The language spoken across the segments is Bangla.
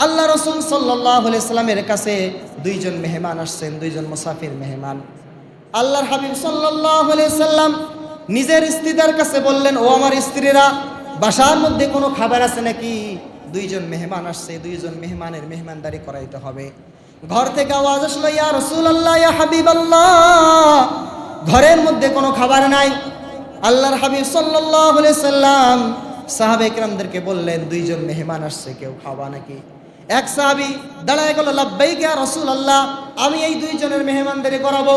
আল্লাহ রাসূল সাল্লাল্লাহু আলাইহি সাল্লামের কাছে দুইজন মেহমান আসছেন, দুইজন মুসাফির মেহমান। আল্লাহর হাবিব সাল্লাল্লাহু আলাইহি সাল্লাম নিজের স্ত্রীদের কাছে বললেন, ও আমার স্ত্রীরা, বাসার মধ্যে কোনো খাবার আছে নাকি? দুইজন মেহমান আসছে, দুইজন মেহমানের মেহমানদারি করাইতে হবে। ঘর থেকে আওয়াজ আসলো, ইয়া রাসূলুল্লাহ, ইয়া হাবিবাল্লাহ, ঘরের মধ্যে কোনো খাবার নাই। আল্লাহর হাবিব সাল্লাল্লাহু আলাইহি সাল্লাম সাহাবে কিরামদেরকে বললেন, দুইজন মেহমান আসছে, কেউ খাওয়া নাকি? এক সাহাবী দাঁড়ায় গেল, লাব্বাইক ইয়া রাসূলুল্লাহ, আমি এই দুইজনের মেহমানদারি করাবো।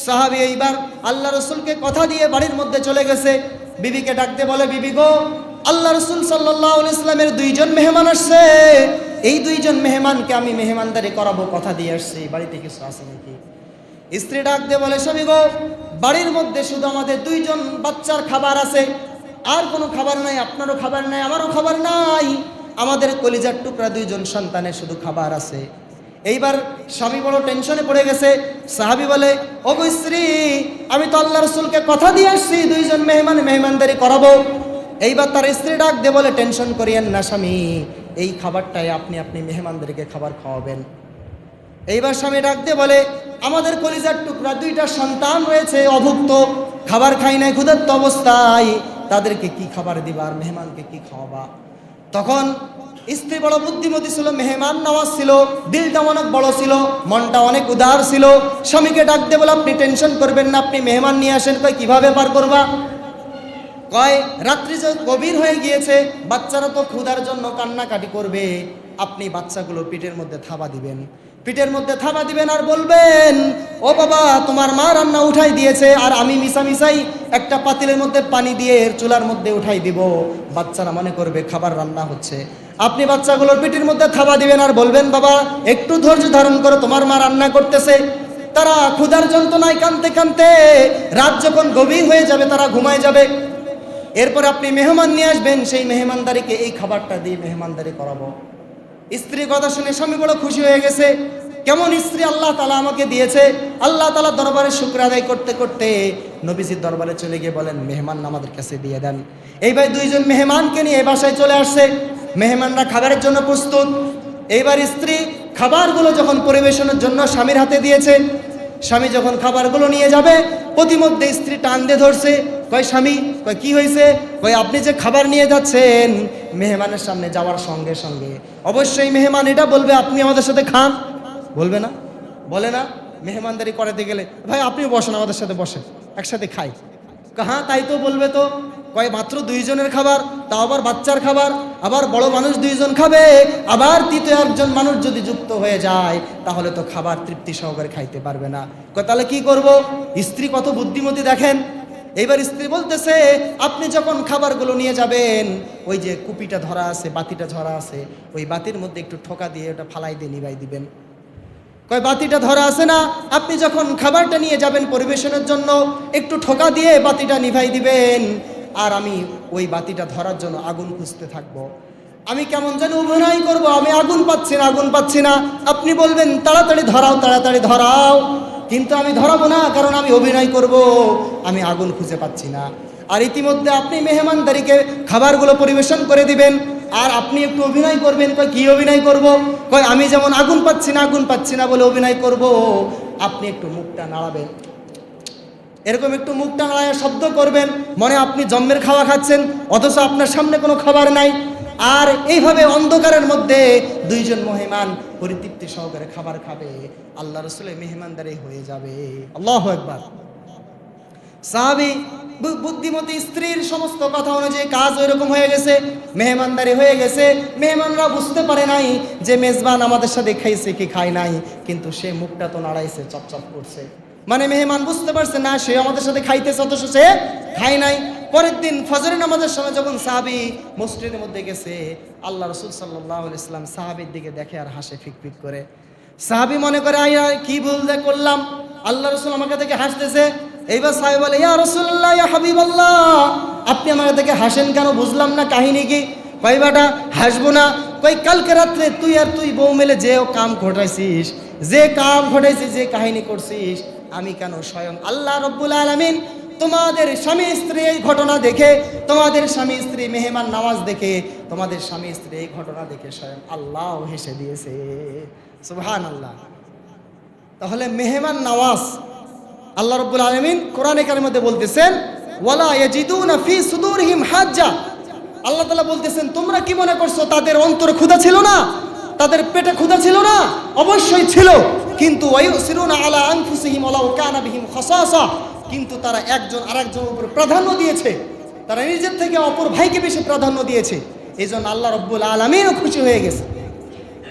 সাহাবী এইবার আল্লাহ রাসূলকে কথা দিয়ে বাড়ির মধ্যে চলে গেছে। বিবিকে ডাকতে বলে, বিবি গো, আল্লাহ রাসূল সাল্লাল্লাহু আলাইহি সাল্লামের দুইজন মেহমান আসছে, এই দুইজন মেহমানকে আমি মেহমানদারি করাবো, কথা দিয়ে আসছি, বাড়িতে কিছু আছে নাকি? স্ত্রী ডাকতে বলে, স্বামী গো, বাড়ির মধ্যে শুধু আমাদের দুইজন বাচ্চার খাবার আছে, আর কোনো খাবার নাই, আপনারও খাবার নাই, আমারও খাবার নাই, আমাদের কলিজার টুকরা দুইজন সন্তানের শুধু খাবার আছে। এইবার স্বামী বড় টেনশনে পড়ে গেছে। সাহাবী বলে, ও গো স্ত্রী, আমি তো আল্লাহ রাসূলকে কথা দিয়ে আসছি দুইজন মেহমানদারি করাবো। এইবার তার স্ত্রী ডাক দিয়ে বলে, টেনশন করিয়েন না স্বামী, এই খাবারটাই আপনি মেহমানদেরকে খাবার খাওয়াবেন। এইবার স্বামী ডাক দিয়ে বলে, আমাদের কলিজার টুকরা দুইটা সন্তান রয়েছে, অভুক্ত, খাবার খাই নাই, ক্ষুধার্ত অবস্থায়, তাদেরকে কি খাবার দিবা আর মেহমানকে কি খাওয়াবা? তখন স্ত্রী বড় বুদ্ধিমতী ছিল, মেহমান নওয়াজ ছিল, দিলটা অনেক বড় ছিল, মনটা অনেক উদার ছিল। স্বামীকে ডাক দিয়ে বলে, আপনি টেনশন করবেন না, আপনি মেহমান নিয়ে আসেন। কয় কিভাবে পার করবা? কয় রাত্রি যে গভীর হয়ে গিয়েছে, বাচ্চারা তো ক্ষুধার জন্য কান্নাকাটি করবে, আপনি বাচ্চাগুলো পিঠের মধ্যে থাবা দিবেন, পিঠের মধ্যে থাবা দিবেন আর বলবেন, ও বাবা, তোমার মা রান্না উঠাই দিয়েছে, আর আমি মিশাই একটা পাতিলের মধ্যে পানি দিয়ে চুলার মধ্যে উঠাই দিব, বাচ্চারা মনে করবে খাবার রান্না হচ্ছে। আপনি বাচ্চাগুলোর পিঠের মধ্যে থাবা দিবেন আর বলবেন, বাবা একটু ধৈর্য ধারণ করো, তোমার মা রান্না করতেছে। তারা ক্ষুধার যন্ত্রণায় কাঁদতে কাঁদতে রাত যখন গভীর হয়ে যাবে, তারা ঘুমায় যাবে। এরপর আপনি মেহমান নিয়ে আসবেন, সেই মেহমানদারিকে এই খাবারটা দিয়ে মেহমানদারি করাবো। স্ত্রীর কথা শুনে স্বামী বড় খুশি হয়ে গেছে। কেমন স্ত্রী আল্লাহ তাআলা আমাকে দিয়েছে। আল্লাহ তাআলা দরবারে শুকর আদায় করতে করতে নবীজির দরবারে চলে গিয়ে বলেন, মেহমান আমাদের কাছে দিয়ে দেন। এইবার দুইজন মেহমানকে নিয়ে বাসায় চলে আসছে, মেহমানরা খাবারের জন্য প্রস্তুত। এইবার স্ত্রী খাবারগুলো যখন পরিবেশনের জন্য স্বামীর হাতে দিয়েছে, স্বামী যখন খাবারগুলো নিয়ে যাবে, প্রতিমধ্যে স্ত্রী টান দিয়ে ধরছে। কয় স্বামী, কয় কি হয়েছে? কয় আপনি যে খাবার নিয়ে যাচ্ছেন, মেহমানের সামনে যাওয়ার সঙ্গে সঙ্গে অবশ্যই মেহমান এটা বলবে, আপনি আমাদের সাথে খান। বলবে না? বলে না? মেহমানদারি করাতে গেলে, ভাই আপনিও বসেন, আমাদের সাথে বসেন, একসাথে খাই। হ্যাঁ তাই তো বলবে তো। কয় মাত্র দুইজনের খাবার, তাও আবার বাচ্চার খাবার, আবার বড় মানুষ দুইজন খাবে, আবার তৃতীয় একজন মানুষ যদি যুক্ত হয়ে যায়, তাহলে তো খাবার তৃপ্তি সহকারে খাইতে পারবে না। কয় তাহলে কি করব? স্ত্রী কত বুদ্ধিমতী দেখেন। এইবার স্ত্রী বলতেছে, আপনি যখন খাবারগুলো নিয়ে যাবেন, ওই যে কুপিটা ধরা আছে, বাতিটা ধরা আছে, ওই বাতির মধ্যে একটু ঠোকা দিয়ে ওটা ফালাই দিয়ে নিভাই দিবেন। কয় বাতিটা ধরা আছে না, আপনি যখন খাবারটা নিয়ে যাবেন পরিবেশনের জন্য, একটু ঠোকা দিয়ে বাতিটা নিভাই দিবেন, আর আমি ওই বাতিটা ধরার জন্য আগুন খুঁজতে থাকবো। আমি কেমন যেন অভিনয় করব, আমি আগুন পাচ্ছি না, আপনি বলবেন তাড়াতাড়ি ধরাও, তাড়াতাড়ি ধরাও, কিন্তু আমি ধরাবো না, কারণ আমি অভিনয় করব, আমি আগুন খুঁজে পাচ্ছি না। আর ইতিমধ্যে আপনি মেহমানদারিকে খাবারগুলো পরিবেশন করে দিবেন, আর আপনি একটু অভিনয় করবেন। কয় কি অভিনয় করব? কয় আমি যেমন আগুন পাচ্ছি না বলে অভিনয় করব, আপনি একটু মুখটা নাড়াবেন, এরকম একটু মুখটা নাড়ায় শব্দ করবেন, মনে আপনি জম্মের খাওয়া খাচ্ছেন, অথচ আপনার সামনে কোনো খাবার নাই। আর এইভাবে অন্ধকারের মধ্যে দুইজন মেহমান পরিতৃপ্তি সহকারে খাবার খাবে, আল্লাহ রাসূলের মেহমানদারি হয়ে যাবে। আল্লাহু আকবার। সাহাবী বুদ্ধিমতী স্ত্রীর সমস্ত কথা অনুযায়ী কাজ ওইরকম হয়ে গেছে, মেহমানদারি হয়ে গেছে। মেহমানরা বুঝতে পারে নাই যে মেজবান আমাদের সাথে খাইছে কি খায় নাই, কিন্তু সে মুখটা তো নাড়াইছে, চপচপ করছে, মানে মেহমান বুঝতে পারছে না সে আমাদের সাথে খাইতেছে, অথচ সে খায় নাই। পরের দিন ফজরের নামাজের সময় যখন সাহাবী মসজিদের মধ্যে গেছে, আল্লাহ রাসূল সাল্লাল্লাহু আলাইহি ওয়াসাল্লাম সাহাবীর দিকে দেখে আর হাসে ফিকফিক করে। সাহাবী মনে করে, কি ভুল করলাম, আল্লাহ রাসূল আমাকে দেখে হাসতেছে। এইবার সাহাবী বলে, ইয়া রাসূলুল্লাহ, ইয়া হাবিবাল্লাহ, আপনি আমাকে দেখে হাসেন কেন? বুঝলাম না, কাহিনী কি? কই বেটা হাসবো না। কই কালকে রাত্রে তুই বউ মিলে যে কাম ঘটাইছিস, যে কাহিনী করছিস, আমি কেন স্বয়ং আল্লাহ রাব্বুল আলামিন তোমাদের স্বামী স্ত্রী এই ঘটনা দেখে, তোমাদের স্বামী স্ত্রী মেহমান নামাজ দেখে, তোমাদের স্বামী স্ত্রী এই ঘটনা দেখে স্বয়ং আল্লাহ হেসে দিয়েছে। সুবহানাল্লাহ। তাহলে মেহমান নওয়াজ আল্লাহ রাব্বুল আলামিন কোরআনে কারিমের মধ্যে বলতেছেন, ওয়ালা ইয়াজিদুনা ফি সুদুরিহিম হাজ্জা। আল্লাহ তাআলা বলতেছেন, তোমরা কি মনে করছো তাদের অন্তরে ক্ষুধা ছিল না, তাদের পেটে ক্ষুধা ছিল না? অবশ্যই ছিল, কিন্তু ওয়ায়ুসিরুনা আলা আনফুসিহিম ওয়ালাউ কানা বিহিম খাসাসা। কিন্তু তারা একজন আরেকজনের উপর প্রাধান্য দিয়েছে, তারা নিজের থেকে অপর ভাইকে বেশি প্রাধান্য দিয়েছে। এই জন্য আল্লাহ রাব্বুল আলামিনও খুশি হয়ে গেছে।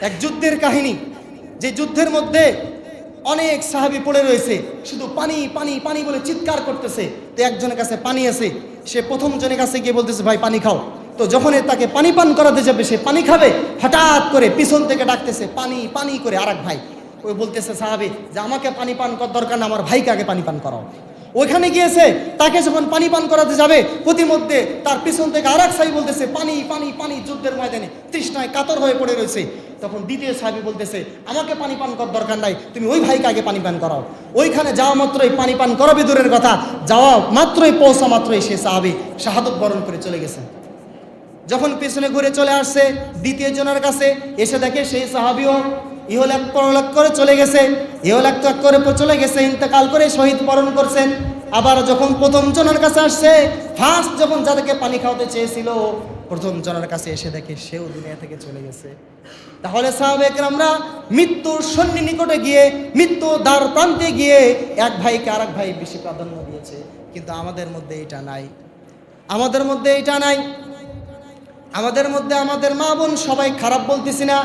এক যুদ্ধের কাহিনী, যে যুদ্ধের মধ্যে অনেক সাহাবী পড়ে রয়েছে, শুধু পানি পানি পানি বলে চিৎকার করতেছে। তো একজনের কাছে পানি আছে, সে প্রথম জনের কাছে গিয়ে বলতেছে, ভাই পানি খাও। তো যখন তাকে পানি পান করাতে যাবে, সে পানি খাবে, হঠাৎ করে পিছন থেকে ডাকতেছে পানি পানি করে আরেক ভাই। ওই বলতেছে সাহাবী যে আমাকে পানি পান করার দরকার না, আমার ভাইকে আগে পানি পান করাও। ওইখানে গিয়েছে, তাকে যখন পানি পান করাতে যাবে, প্রতিমধ্যে তার পিছন থেকে আরেক সাহাবী বলতেছে পানি পানি পানি, যুদ্ধের ময়দানে তৃষ্ণায় কাতর হয়ে পড়ে রয়েছে। তখন দ্বিতীয় সাহাবী বলতেছে, আমাকে পানি পান করার দরকার নাই, তুমি ওই ভাইকে আগে পানি পান করাও। ওইখানে যাওয়া মাত্রই পানি পান করাবে দূরের কথা, যাওয়া মাত্রই পৌঁছা মাত্রই সে সাহাবী শাহাদত বরণ করে চলে গেছে। যখন পিছনে ঘুরে চলে আসছে দ্বিতীয় জনের কাছে, এসে দেখে সেই সাহাবীও ইহলাক পরলোক করে চলে গেছে, ইহলাক ত্যাগ করে চলে গেছে, ইন্তেকাল করে শহীদ বরণ করছেন। আবার যখন প্রথম জনের কাছে আসছে, ফার্স্ট যখন যাদেরকে পানি খাওয়াতে চেয়েছিল, প্রথম জনের কাছে এসে দেখে সেও দুনিয়া থেকে চলে গেছে। তাহলে সাহাবায়ে কেরামরা মৃত্যুর সন্নিকটে গিয়ে, মৃত্যু দ্বার প্রান্তে গিয়ে এক ভাইকে আরেক ভাই বেশি প্রাধান্য দিয়েছে। কিন্তু আমাদের মধ্যে এটা নাই, আমাদের মধ্যে এটা নাই। আমাদের মধ্যে আমাদের মা বোন সবাই খারাপ বলতেছি না,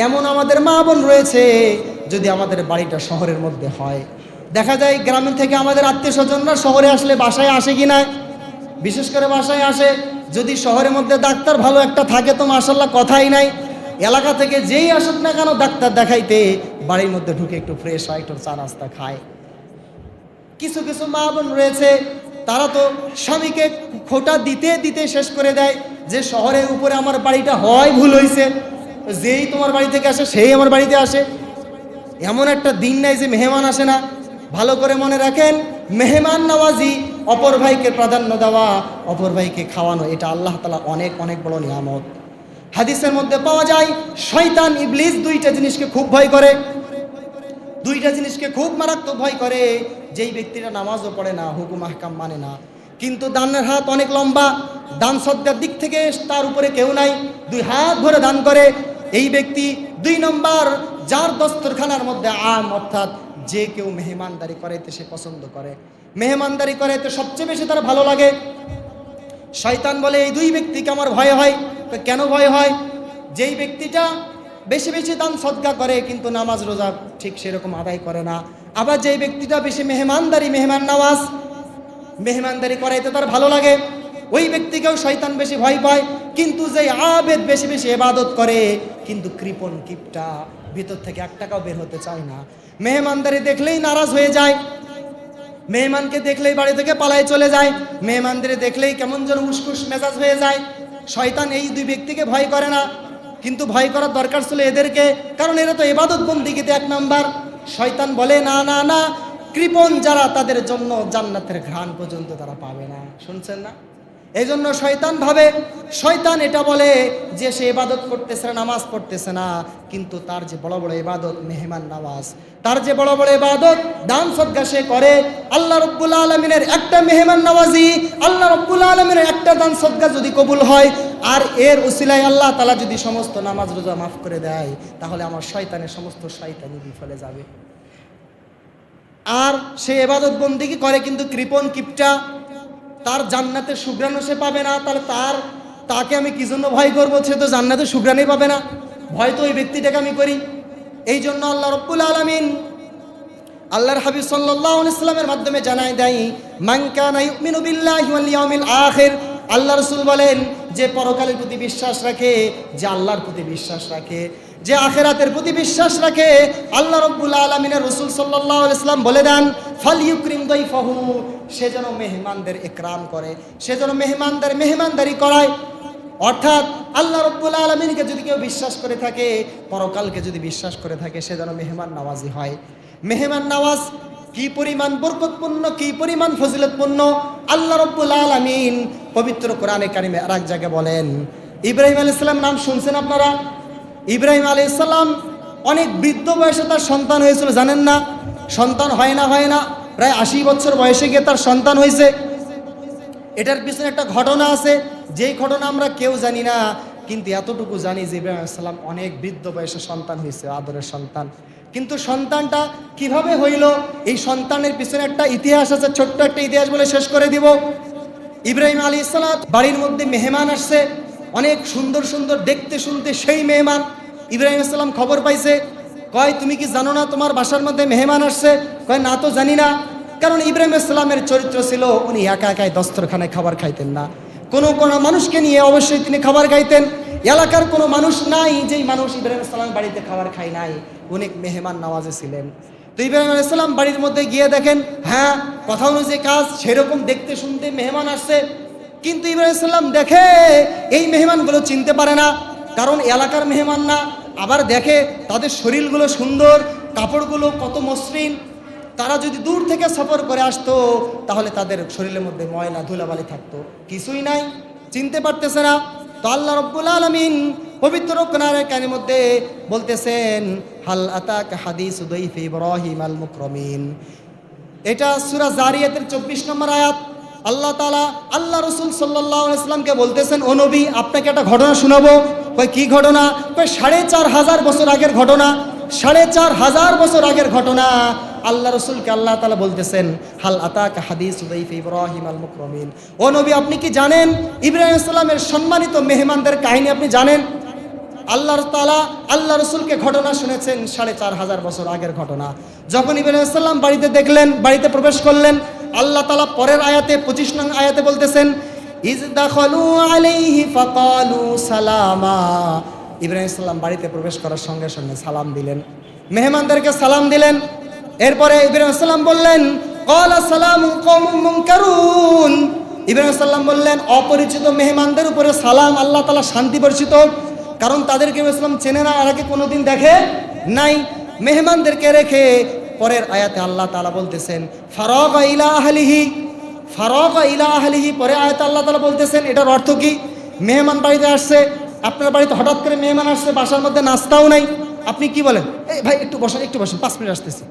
এমন আমাদের মা বোন রয়েছে, যদি আমাদের বাড়িটা শহরের মধ্যে হয়, দেখা যায় গ্রামীণ থেকে আমাদের আত্মীয় স্বজনরা শহরে আসলে বাসায় আসে কি না, বিশেষ করে বাসায় আসে। যদি শহরের মধ্যে ডাক্তার ভালো একটা থাকে তো মাশাআল্লাহ কথাই নাই, এলাকা থেকে যেই আসুক না কেন ডাক্তার দেখাইতে, বাড়ির মধ্যে ঢুকে একটু ফ্রেশ হয়, একটু চা নাস্তা খায়। কিছু কিছু মা বোন রয়েছে, তারা তো স্বামীকে খোঁটা দিতে দিতে শেষ করে দেয় যে শহরের উপরে আমার বাড়িটা হয়, ভুল হয়েছে, যেই তোমার বাড়ি থেকে আসে সেই আমার বাড়িতে আসে। এমন একটা দিন নাই যে মেহমান আসে না। ভালো করে মনে রাখেন, মেহমান নওয়াজি, অপর ভাইকে প্রাধান্য দেওয়া, অপর ভাইকে খাওয়ানো, এটা আল্লাহ তাআলা অনেক অনেক বড় নিয়ামত। হাদিসের মধ্যে পাওয়া যায়, শয়তান ইবলিস দুইটা জিনিসকে খুব ভয় করে, দুইটা জিনিসকে খুব মারাত্মক ভয় করে। যেই ব্যক্তিরা নামাজও পড়ে না, হুকুম আহকাম মানে না, কিন্তু দানের হাত অনেক লম্বা, দান সদ্গার দিক থেকে তার উপরে কেউ নাই, দুই হাত ভরে দান করে, এই ব্যক্তি 2 নম্বর, যার দস্তরখানার মধ্যে আম, অর্থাৎ যে কেউ মেহমানদারি করাইতে সে পছন্দ করে, মেহমানদারি করাইতে সবচেয়ে বেশি তার ভালো লাগে। শয়তান বলে এই দুই ব্যক্তিকে আমার ভয় হয়। তো কেন ভয় হয়? যেই ব্যক্তিটা বেশি বেশি দান সদকা করে কিন্তু নামাজ রোজা ঠিক সেরকম আদায় করে না, আবার যেই ব্যক্তিটা বেশি মেহমানদারি, মেহমান নওয়াজ, মেহমানদারি করাইতে তার ভালো লাগে, ওই ব্যক্তিকেও শয়তান বেশি ভয় পায়। কিন্তু যে আবেদ বেশি বেশি ইবাদত করে কিন্তু কৃপণ কিপটা, ভিতর থেকে 1 টাকাও বের হতে চায় না, মেহমানদারি দেখলেই নারাজ হয়ে যায়, মেহমানকে দেখলেই বাড়ি থেকে পালায় চলে যায়, মেহমানদারি দেখলেই কেমন যেন উসকুস মেজাজ হয়ে যায়। শয়তান এই দুই ব্যক্তিকে ভয় করে না, কিন্তু ভয় করার দরকার ছিল এদেরকে, কারণ এরা তো ইবাদত বন্দেগীতে 1 নাম্বার। শয়তান বলে না না না, কৃপণ যারা তাদের জন্য জান্নাতের ঘ্রাণ পর্যন্ত তারা পাবে না। শুনছেন না? এই জন্য শয়তান ভাবে, শয়তান এটা বলে যে সে ইবাদত করতেছে না, নামাজ পড়তেছে না, কিন্তু তার যে বড় বড় ইবাদত মেহমান নওয়াজ, তার যে বড় বড় ইবাদত দান সদকা সে করে, আল্লাহ রাব্বুল আলামিনের একটা মেহমান নওয়াজি, আল্লাহ রাব্বুল আলামিনের একটা দান সদকা যদি কবুল হয়, আর এর উসিলায় আল্লাহ তাআলা যদি সমস্ত নামাজ রোজা মাফ করে দেয়, তাহলে আমার শয়তানের সমস্ত শয়তানি বিফলে যাবে। আর সে ইবাদত বন্দেগী করে কিন্তু কৃপণ কিপটা, তার জান্নাতের সুগ্রাণও সে পাবে না, তাহলে তাকে আমি কি জন্য ভয় করবো? সে তো জান্নাতের সুগ্রাণই পাবে না, ভয় তো ওই ব্যক্তিটাকে আমি করি। এই জন্য আল্লাহ রাব্বুল আলামিন আল্লাহর হাবিব সাল্লাল্লাহু আলাইহি ওয়াসাল্লামের মাধ্যমে জানায় দেয়, মান কানা ইউমিনু বিল্লাহি ওয়াল ইয়াউমিল আখির, আল্লাহ রাসূল বলেন যে পরকালের প্রতি বিশ্বাস রাখে, যে আল্লাহর প্রতি বিশ্বাস রাখে, যে আখিরাতের প্রতি বিশ্বাস রাখে, আল্লাহ রাব্বুল আলামিনের রাসূল সাল্লাল্লাহু আলাইহি ওয়াসাল্লাম বলে দেন ফালইউকরিম দাইফাহু, সে যেন মেহমানদের ইকরাম করে, সে যেন মেহমানদারি করায়। অর্থাৎ আল্লাহ রাব্বুল আলামিনকে যদি কেউ বিশ্বাস করে থাকে, পরকালকে যদি বিশ্বাস করে থাকে, সে যেন মেহমান নওয়াজি হয়। মেহমান নওয়াজ কি পরিমাণ বরকতপূর্ণ, কি পরিমাণ ফজিলতপূর্ণ। আল্লাহ রাব্বুল আলামিন পবিত্র কোরআনে কারিমে আরেক জায়গায় বলেন, ইব্রাহিম আলাইহিস সালাম নাম শুনছেন আপনারা? ইব্রাহিম আলাইহিস সালাম অনেক বৃদ্ধ বয়সে তার সন্তান হয়েছিল, জানেন না? সন্তান হয় না প্রায় 80 বছর বয়সে গিয়ে তার সন্তান হয়েছে। এটার পিছনে একটা ঘটনা আছে, যেই ঘটনা আমরা কেউ জানি না, কিন্তু এতটুকু জানি যে ইব্রাহিম আলাইহিস সালাম অনেক বৃদ্ধ বয়সে সন্তান হয়েছে, আদরের সন্তান। কিন্তু সন্তানটা কিভাবে হইল, এই সন্তানের পিছনে একটা ইতিহাস আছে, ছোট্ট একটা ইতিহাস বলে শেষ করে দিব। ইব্রাহিম আলাইহিস সালাম বাড়ির মধ্যে মেহমান আসছে, অনেক সুন্দর সুন্দর দেখতে শুনতে সেই মেহমান। ইব্রাহিম আলাইহিস সালাম খবর পাইছে, কয় তুমি কি জানো না তোমার বাসার মধ্যে মেহমান আসছে? কয় না তো জানি না। কারণ ইব্রাহিম আলাইহিস সালামের চরিত্র ছিল উনি একা একাই দস্তরখানায় খাবার খাইতেন না, কোনো মানুষকে নিয়ে অবশ্যই তিনি খাবার খাইতেন। এলাকার কোনো মানুষ নাই যেই মানুষ ইব্রাহিম আলাইহিস সালামের বাড়িতে খাবার খায় নাই, অনেক মেহমান নওয়াজে ছিলেন। তো ইব্রাহিম আলাইহিস সালাম বাড়ির মধ্যে গিয়ে দেখেন, হ্যাঁ কথা অনুযায়ী কাজ, সেরকম দেখতে শুনতে মেহমান আসছে। কিন্তু ইব্রাহিম আলাইহিস সালাম দেখে এই মেহমানগুলো চিনতে পারে না, কারণ এলাকার মেহমান না। আবার দেখে তাদের শরীরগুলো সুন্দর, কাপড়গুলো কত মসৃণ। তারা যদি দূর থেকে সফর করে আসতো তাহলে তাদের শরীরের মধ্যে ময়লা ধুলাবালি থাকতো, কিছুই নাই, চিনতে পারতেছে না। তো আল্লাহ রাব্বুল আলামিন পবিত্র কোরআনের কারিমের মধ্যে বলতেছেন, হাল আতাকা হাদিসু দাইফি ইব্রাহিম আল মুকরামিন। এটা সূরা জারিয়াতের 24 নম্বর আয়াত। আল্লাহ তাআলা আল্লাহ রাসূল সাল্লাল্লাহু আলাইহি ওয়াসাল্লামকে বলতেছেন, ও নবী আপনাকে একটা ঘটনা শোনাবো। কই কি ঘটনা? কই 4500 বছর আগের ঘটনা। 4500 বছর আগের ঘটনা। আল্লাহ রাসূলকে আল্লাহ তাআলা বলতেছেন, হাল আতাকা হাদিসু দাইফি ইব্রাহিম আল মুকরামিন। ও নবী আপনি কি জানেন ইব্রাহিম আলাইহিস সালামের সম্মানিত মেহমানদের কাহিনী আপনি জানেন? আল্লাহ তাআলা আল্লাহ রাসূলকে ঘটনা শুনেছেন 4500 বছর আগের ঘটনা। যখন ইব্রাহিম আলাইহিস সালাম বাড়িতে দেখলেন, বাড়িতে প্রবেশ করলেন, আল্লাহ তাআলা পরের আয়াতে 25 নং আয়াতে বলতেছেন, ইজ দাখালু আলাইহি ফাকালু সালামা। ইব্রাহিম আলাইহিস সালাম বাড়িতে প্রবেশ করার সঙ্গে সঙ্গে সালাম দিলেন, মেহমানদেরকে সালাম দিলেন। এরপরে ইব্রাহিম আলাইহিস সালাম বললেন, ক্বালা সালামু কওমুম মুনকারুন। ইব্রাহিম আলাইহিস সালাম বললেন, অপরিচিত মেহমানদের উপরে সালাম, আল্লাহ তাআলা শান্তি বর্ষিত। কারণ তাদেরকে ইব্রাহিম আলাইহিস সালাম চেনে না, আর আগে কোনোদিন দেখে নাই। মেহমানদেরকে রেখে পরের আয়াতে আল্লাহ তাআলা বলতেছেন, ফারাগা ইলা আহলিহি। ফারাগা ইলা আহলিহি পরে আয়াতে আল্লাহ তাআলা বলতেছেন, এটার অর্থ কি? মেহমান বাড়িতে আসছে, আপনার বাড়িতে হঠাৎ করে মেহমান আসছে, বাসার মধ্যে নাস্তাও নাই, আপনি কি বলেন? এই ভাই একটু বসেন, একটু বসেন, 5 মিনিট আসতেছি,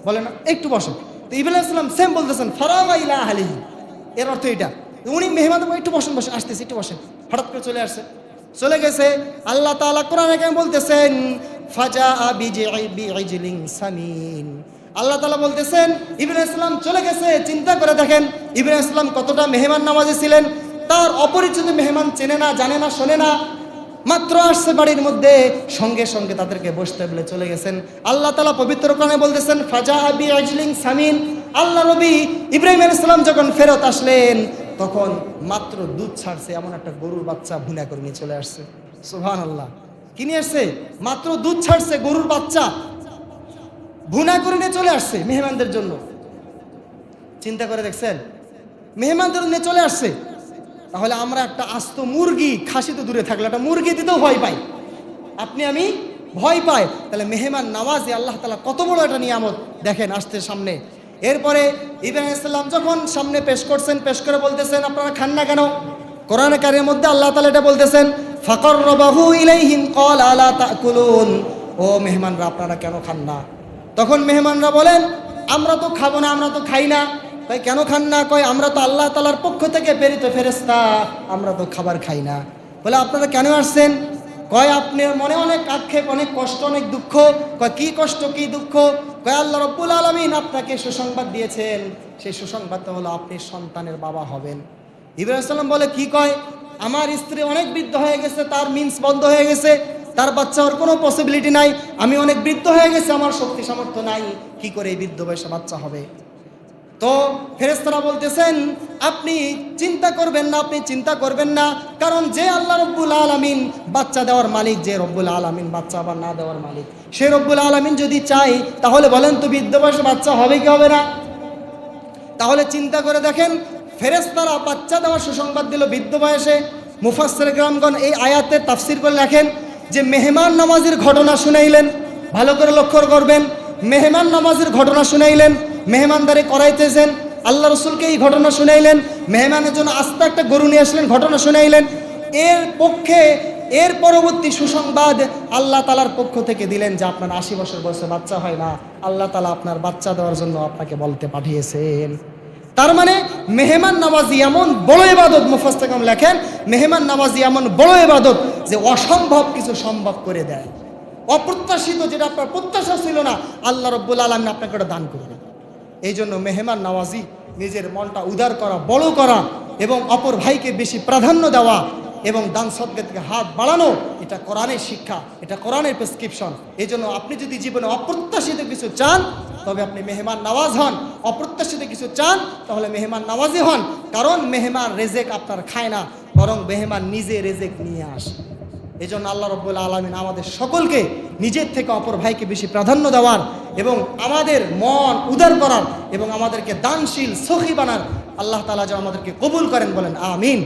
বলেন না একটু বসেন। তো ইব্রাহিম আলাইহিস সালাম সেম বলতেছেন, ফারাগা ইলা আহলিহি, এর অর্থ এটা। উনি মেহমান একটু বসেন, বসেন, আসতেছি, একটু বসেন, হঠাৎ করে চলে আসছে, চলে গেছে। আল্লাহ তাআলা কোরআনে কারিমে বলতেছেন, ফাজাআ বিইজলিন সামিন। আল্লাহ তাআলা বলতেছেন ইব্রাহিম আলাইহিস সালাম চলে গেছে। চিন্তা করে দেখেন ইব্রাহিম আলাইহিস সালাম কতটা মেহমান নওয়াজি ছিলেন। তার অপরিচিত মেহমান চেনে না, জানে না, শোনে না, মাত্র আসছে বাড়ির মধ্যে, সঙ্গে সঙ্গে তাদেরকে বসতে বলে চলে গেছেন। আল্লাহ তাআলা পবিত্র কোরআনে বলতেছেন, ফাজাআ বিইজলিন সামিন। আল্লাহ নবী ইব্রাহিম আলাইহিস সালাম যখন ফেরত আসলেন, তখন মাত্র দুধ ছাড়ছে এমন একটা গরুর বাচ্চা ভুনা করে নিয়ে চলে আসছে। সুবহানাল্লাহ, কি নিয়ে আসছে? মাত্র দুধ ছাড়ছে গরুর বাচ্চা ভুনা করে নিয়ে চলে আসছে মেহমানদের জন্য। চিন্তা করে দেখছেন, মেহমানদের নিয়ে চলে আসছে। তাহলে আমরা একটা আস্ত মুরগি, খাসি তো দূরে থাকলে একটা মুরগি দিতেও ভয় পাই, আপনি আমি ভয় পাই, তাহলে মেহমান নওয়াজি আল্লাহ তাআলা কত বড় একটা নিয়ামত দেখেন আসতে সামনে। এরপরে ইব্রাহিম আলাইহিস সালাম যখন সামনে পেশ করছেন, পেশ করে বলতেছেন, আপনারা খান না কেন? কোরআনে কারিমের মধ্যে আল্লাহ তাআলা এটা বলতেছেন, ফাকাররাবাহু ইলাইহিম ক্বালা আলা তাকুলুন। ও মেহমানরা আপনারা কেন খান না? তখন মেহমানরা বলেন, আমরা তো খাবো না, আমরা তো খাই না। তাই কেন খান না? কয় আমরা তো আল্লাহ তাআলার পক্ষ থেকে প্রেরিত ফেরেশতা, আমরা তো খাবার খাই না। বলে আপনারা কেন আসছেন? কয় আপনার মনে অনেক আক্ষেপ, অনেক কষ্ট, অনেক দুঃখ। কয় কি কষ্ট, কি দুঃখ? কয় আল্লাহ রাব্বুল আলামিন আপনাকে সুসংবাদ দিয়েছেন, সেই সুসংবাদটা হলো আপনি সন্তানের বাবা হবেন। ইব্রাহিম আলাইহিস সালাম বলে, কি কয়? আমার স্ত্রী অনেক বৃদ্ধ হয়ে গেছে, তার মিন্স বন্ধ হয়ে গেছে, তার বাচ্চা হওয়ার কোনো পসিবিলিটি নাই। আমি অনেক বৃদ্ধ হয়ে গেছে, আমার শক্তি সামর্থ্য নাই, কি করে এই বৃদ্ধ বয়সে বাচ্চা হবে? তো ফেরেশতারা বলতেছেন, আপনি চিন্তা করবেন না, আপনি চিন্তা করবেন না, কারণ যে আল্লাহ রব্বুল আলামিন বাচ্চা দেওয়ার মালিক, যে রব্বুল আলামিন বাচ্চা আবার না দেওয়ার মালিক, সে রব্বুল আলামিন যদি চাই তাহলে বলেন তো বৃদ্ধ বয়সে বাচ্চা হবে কি হবে না? তাহলে চিন্তা করে দেখেন, ফেরেশতারা বাচ্চা দেওয়ার সুসংবাদ দিল বৃদ্ধ বয়সে। মুফাসসির কিরামগণ এই আয়াতের তাফসীর করে লেখেন যে মেহমান নামাজের ঘটনা শুনাইলেন, ভালো করে লক্ষ্য করবেন, মেহমান নামাজের ঘটনা শুনাইলেন। মেহমানদারি করাইতেছেন, আল্লাহ রসুলকে এই ঘটনা শুনাইলেন, মেহমানের জন্য আস্তে একটা গরু নিয়ে আসলেন, ঘটনা শুনাইলেন। এর পক্ষে এর পরবর্তী সুসংবাদ আল্লাহ তালার পক্ষ থেকে দিলেন যে আপনার 80 বছর বয়সে বাচ্চা হয় না, আল্লাহ তালা আপনার বাচ্চা দেওয়ার জন্য আপনাকে বলতে পাঠিয়েছেন। তার মানে মেহমান নামাজি এমন বড় ইবাদত, মুফাসসিরগণ লেখেন মেহমান নামাজি এমন বড় ইবাদত যে অসম্ভব কিছু সম্ভব করে দেয়। অপ্রত্যাশিত, যেটা আপনার প্রত্যাশা ছিল না, আল্লাহ রাব্বুল আলামিন আপনাকে ওটা দান করবে। এই জন্য মেহমান নামাজি নিজের মনটা উদার করা, বড় করা এবং অপর ভাইকে বেশি প্রাধান্য দেওয়া এবং দান সদকা থেকে হাত বাড়ানো, এটা কোরআনের শিক্ষা, এটা কোরআনের প্রেসক্রিপশন। এই জন্য আপনি যদি জীবনে অপ্রত্যাশিত কিছু চান তবে আপনি মেহমান নওয়াজ হন, অপ্রত্যাশিত কিছু চান তাহলে মেহমান নওয়াজি হন। কারণ মেহমান রেজেক আপনার খায় না, বরং মেহমান নিজে রেজেক নিয়ে আসে। এই জন্য আল্লাহ রাব্বুল আলামিন আমাদের সকলকে নিজের থেকে অপর ভাইকে বেশি প্রাধান্য দেওয়ার এবং আমাদের মন উদার করার এবং আমাদেরকে দানশীল সখী বানার আল্লাহ তাআলা যেন আমাদেরকে কবুল করেন, বলেন আমিন।